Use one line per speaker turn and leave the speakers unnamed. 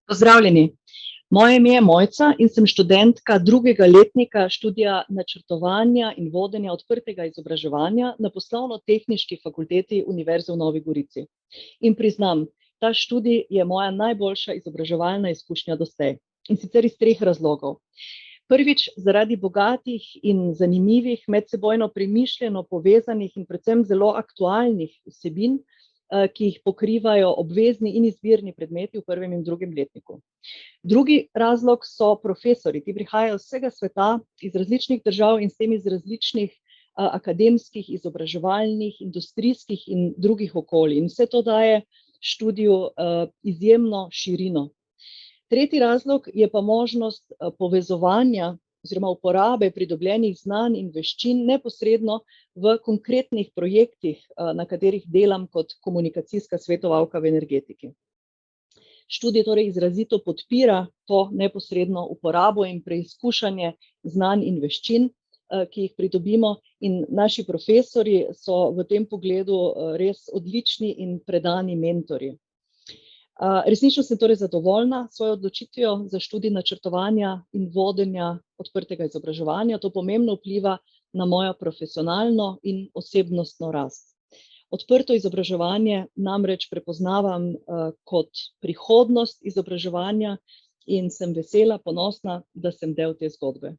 Pozdravljeni. Moje ime je Mojca in sem študentka drugega letnika študija načrtovanja in vodenja odprtega izobraževanja na Poslovno-tehniški fakulteti Univerze v Novi Gorici. In priznam, ta študij je moja najboljša izobraževalna izkušnja doslej. In sicer iz 3 razlogov. Prvič, zaradi bogatih in zanimivih, medsebojno premišljeno povezanih in predvsem zelo aktualnih vsebin, ki jih pokrivajo obvezni in izbirni predmeti v 1. in 2. letniku. Drugi razlog so profesorji, ki prihajajo iz vsega sveta, iz različnih držav in s tem iz različnih akademskih, izobraževalnih, industrijskih in drugih okolij. In vse to daje študiju izjemno širino. Tretji razlog je pa možnost povezovanja oziroma uporabe pridobljenih znanj in veščin neposredno v konkretnih projektih, na katerih delam kot komunikacijska svetovalka v energetiki. Študij torej izrazito podpira to neposredno uporabo in preizkušanje znanj in veščin, ki jih pridobimo, in naši profesorji so v tem pogledu res odlični in predani mentorji. Resnično sem torej zadovoljna s svojo odločitvijo za študij načrtovanja in vodenja odprtega izobraževanja. To pomembno vpliva na mojo profesionalno in osebnostno rast. Odprto izobraževanje namreč prepoznavam kot prihodnost izobraževanja in sem vesela, ponosna, da sem del te zgodbe.